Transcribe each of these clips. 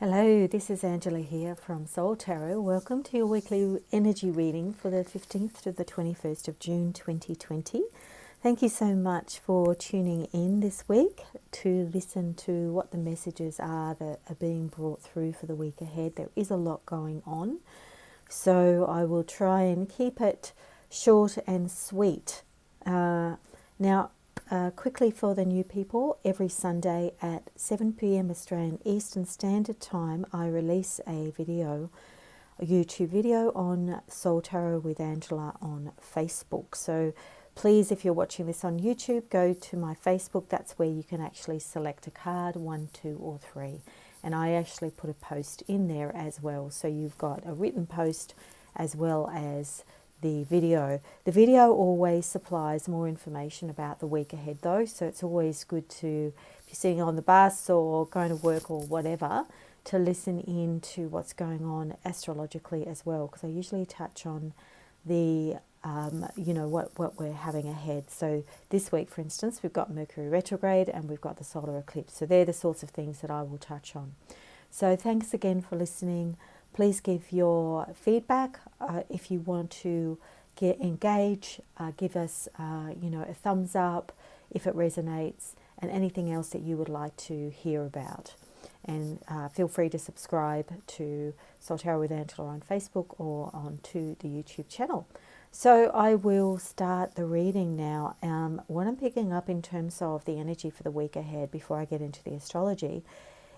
Hello, this is Angela here from Soul Tarot. Welcome to your weekly energy reading for the 15th to the 21st of June 2020. Thank you so much for tuning in this week to listen to what the messages are that are being brought through for the week ahead. There is a lot going on, so I will try and keep it short and sweet. Quickly for the new people, every Sunday at 7 p.m. Australian Eastern Standard Time, I release a YouTube video on Soul Tarot with Angela on Facebook. So please, if you're watching this on YouTube, go to my Facebook. That's where you can actually select a card, 1, 2, or 3. And I actually put a post in there as well. So you've got a written post as well as the video. The video always supplies more information about the week ahead though, so it's always good to, if you're sitting on the bus or going to work or whatever, to listen in to what's going on astrologically as well, because I usually touch on the what we're having ahead. So this week, for instance, we've got Mercury Retrograde and we've got the Solar Eclipse, so they're the sorts of things that I will touch on. So thanks again for listening. Please give your feedback. If you want to engage, give us a thumbs up if it resonates, and anything else that you would like to hear about. And feel free to subscribe to Soul Tarot with Angela on Facebook or onto the YouTube channel. So I will start the reading now. What I'm picking up in terms of the energy for the week ahead before I get into the astrology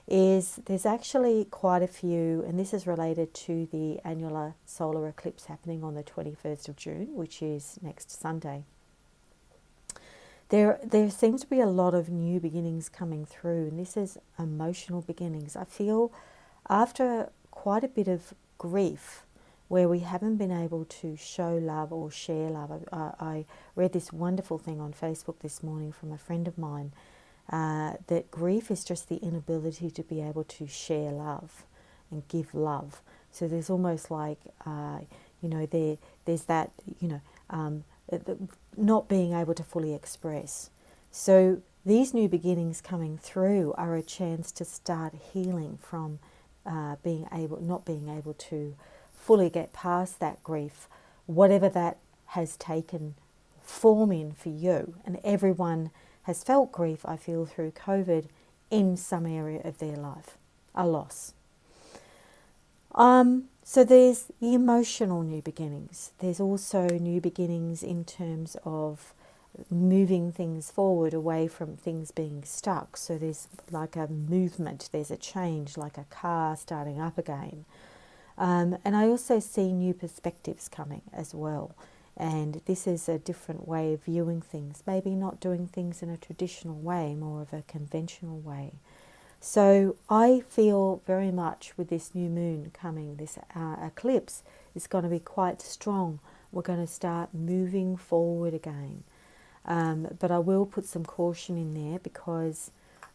is there's actually quite a few, and this is related to the annular solar eclipse happening on the 21st of June, which is next Sunday. There seems to be a lot of new beginnings coming through, and this is emotional beginnings. I feel after quite a bit of grief where we haven't been able to show love or share love. I read this wonderful thing on Facebook this morning from a friend of mine, that grief is just the inability to be able to share love and give love. So there's almost like, there's that, not being able to fully express. So these new beginnings coming through are a chance to start healing from not being able to fully get past that grief, whatever that has taken form in for you. And everyone has felt grief, I feel, through COVID in some area of their life, a loss. So there's the emotional new beginnings. There's also new beginnings in terms of moving things forward away from things being stuck. So there's like a movement, there's a change, like a car starting up again. And I also see new perspectives coming as well. And this is a different way of viewing things, maybe not doing things in a traditional way, more of a conventional way. So I feel very much with this new moon coming, this eclipse is going to be quite strong. We're going to start moving forward again. But I will put some caution in there because,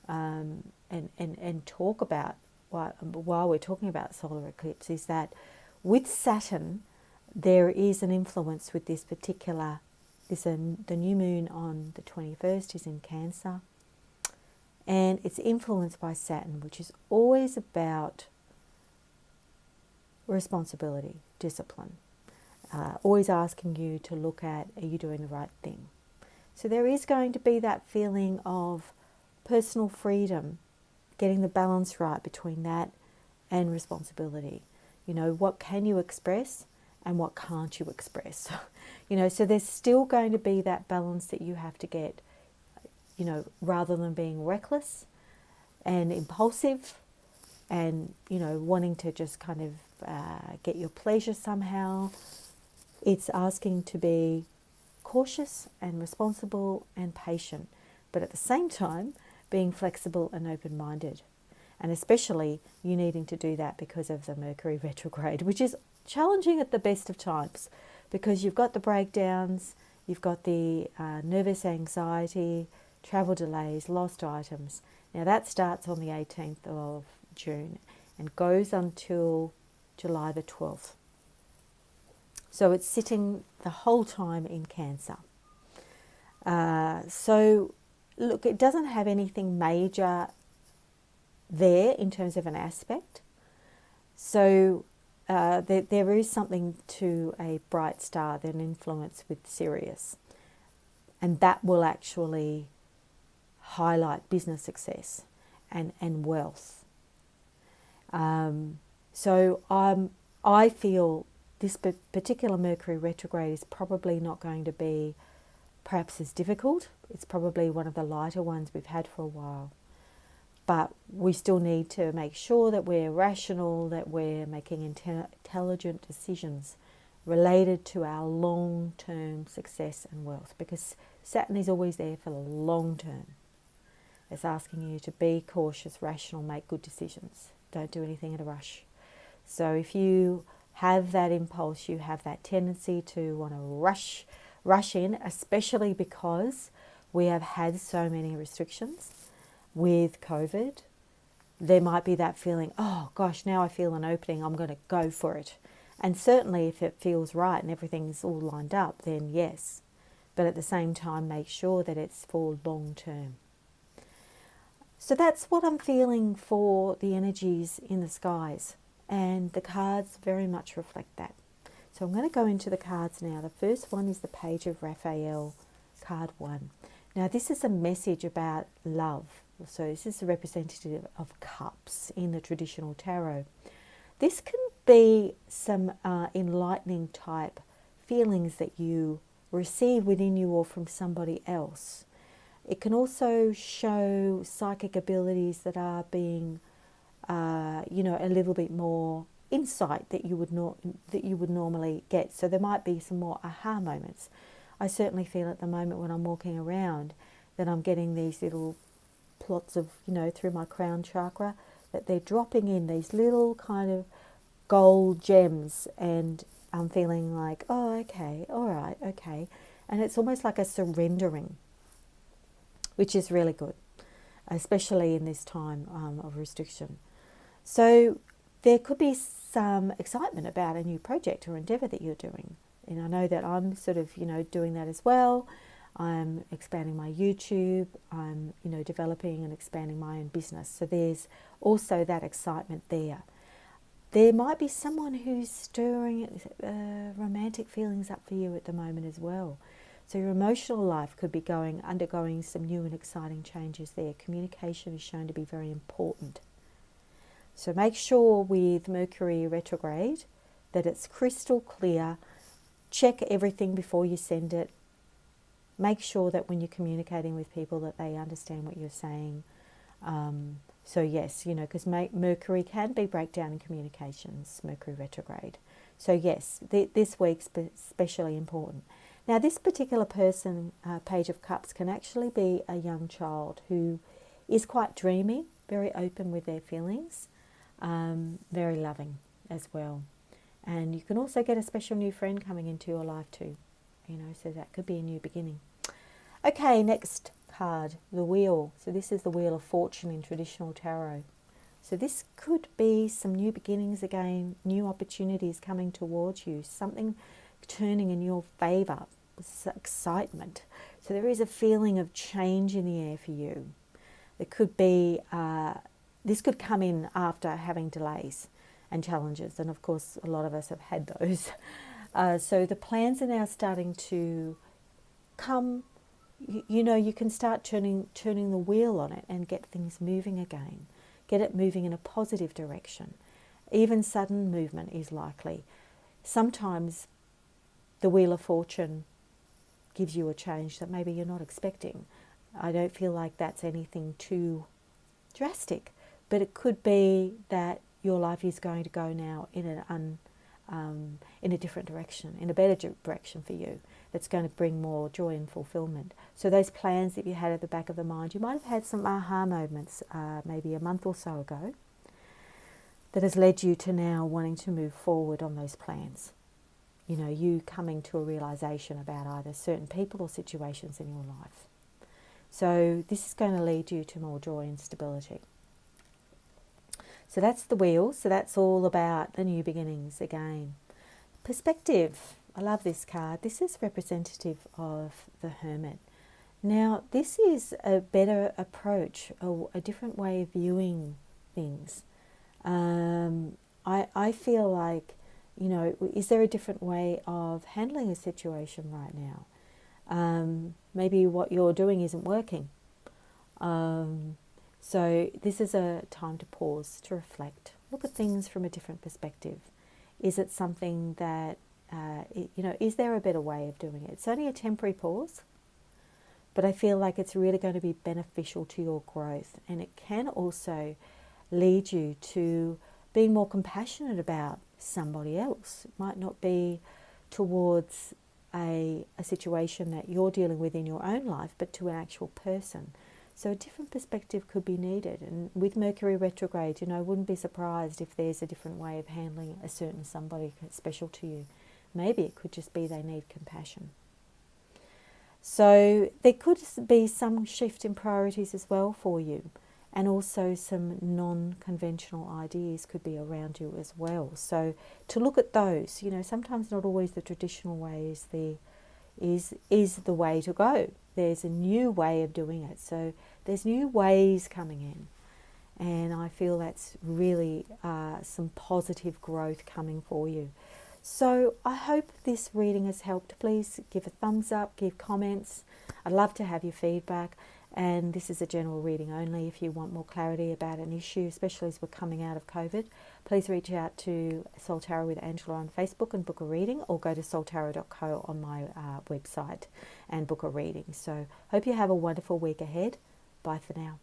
and talk about, while we're talking about solar eclipse, is that with Saturn, there is an influence with this particular, the new moon on the 21st is in Cancer, and it's influenced by Saturn, which is always about responsibility, discipline, always asking you to look at, are you doing the right thing? So there is going to be that feeling of personal freedom, getting the balance right between that and responsibility. What can you express and what can't you express? So there's still going to be that balance that you have to get, rather than being reckless and impulsive and, wanting to just kind of get your pleasure somehow. It's asking to be cautious and responsible and patient, but at the same time being flexible and open-minded. And especially you needing to do that because of the Mercury retrograde, which is challenging at the best of times, because you've got the breakdowns, you've got the nervous anxiety, travel delays, lost items. Now that starts on the 18th of June and goes until July the 12th. So it's sitting the whole time in Cancer. So look, it doesn't have anything major there in terms of an aspect. So there is something to a bright star, that an influence with Sirius, and that will actually highlight business success and wealth. I feel this particular Mercury retrograde is probably not going to be perhaps as difficult. It's probably one of the lighter ones we've had for a while. But we still need to make sure that we're rational, that we're making intelligent decisions related to our long-term success and wealth, because Saturn is always there for the long term. It's asking you to be cautious, rational, make good decisions. Don't do anything in a rush. So if you have that impulse, you have that tendency to want to rush in, especially because we have had so many restrictions with COVID. There might be that feeling, oh gosh, now I feel an opening, I'm going to go for it. And certainly if it feels right and everything's all lined up, then yes. But at the same time, make sure that it's for long term. So that's what I'm feeling for the energies in the skies. And the cards very much reflect that. So I'm going to go into the cards now. The first one is the Page of Raphael, card 1. Now this is a message about love. So this is a representative of cups in the traditional tarot. This can be some enlightening type feelings that you receive within you or from somebody else. It can also show psychic abilities that are being, a little bit more insight that you would normally get. So there might be some more aha moments. I certainly feel at the moment when I'm walking around that I'm getting these little plots of, through my crown chakra, that they're dropping in these little kind of gold gems, and I'm feeling like, oh, okay, all right, okay. And it's almost like a surrendering, which is really good, especially in this time of restriction. So there could be some excitement about a new project or endeavour that you're doing. And I know that I'm sort of, doing that as well. I'm expanding my YouTube. I'm, developing and expanding my own business. So there's also that excitement there. There might be someone who's stirring romantic feelings up for you at the moment as well. So your emotional life could be undergoing some new and exciting changes there. Communication is shown to be very important. So make sure with Mercury retrograde that it's crystal clear. Check everything before you send it. Make sure that when you're communicating with people that they understand what you're saying. So yes, because Mercury can be breakdown in communications, Mercury retrograde. So yes, this week's especially important. Now this particular person, Page of Cups, can actually be a young child who is quite dreamy, very open with their feelings, very loving as well. And you can also get a special new friend coming into your life too, so that could be a new beginning. Okay, next card, the Wheel. So this is the Wheel of Fortune in traditional tarot. So this could be some new beginnings again, new opportunities coming towards you, something turning in your favour, excitement. So there is a feeling of change in the air for you. There could be, this could come in after having delays and challenges, and of course a lot of us have had those. So the plans are now starting to come. You can start turning the wheel on it and get things moving again. Get it moving in a positive direction. Even sudden movement is likely. Sometimes the Wheel of Fortune gives you a change that maybe you're not expecting. I don't feel like that's anything too drastic, but it could be that your life is going to go now in a different direction, in a better direction for you. That's going to bring more joy and fulfillment. So those plans that you had at the back of the mind, you might have had some aha moments maybe a month or so ago that has led you to now wanting to move forward on those plans. You coming to a realisation about either certain people or situations in your life. So this is going to lead you to more joy and stability. So that's the Wheel. So that's all about the new beginnings again. Perspective. I love this card. This is representative of the Hermit. Now, this is a better approach, a different way of viewing things. I feel like, you know, is there a different way of handling a situation right now? Maybe what you're doing isn't working. So this is a time to pause, to reflect, look at things from a different perspective. Is it something that, you know, is there a better way of doing it? It's only a temporary pause, but I feel like it's really going to be beneficial to your growth, and it can also lead you to being more compassionate about somebody else. It might not be towards a situation that you're dealing with in your own life, but to an actual person. So a different perspective could be needed. And with Mercury retrograde, you know, I wouldn't be surprised if there's a different way of handling a certain somebody special to you. Maybe it could just be they need compassion. So there could be some shift in priorities as well for you. And also some non-conventional ideas could be around you as well. So to look at those, you know, sometimes not always the traditional way is the way to go. There's a new way of doing it. So there's new ways coming in. And I feel that's really some positive growth coming for you. So I hope this reading has helped. Please give a thumbs up, give comments. I'd love to have your feedback. And this is a general reading only. If you want more clarity about an issue, especially as we're coming out of COVID, please reach out to Soul Tarot with Angela on Facebook and book a reading, or go to soultarot.co on my website and book a reading. So hope you have a wonderful week ahead. Bye for now.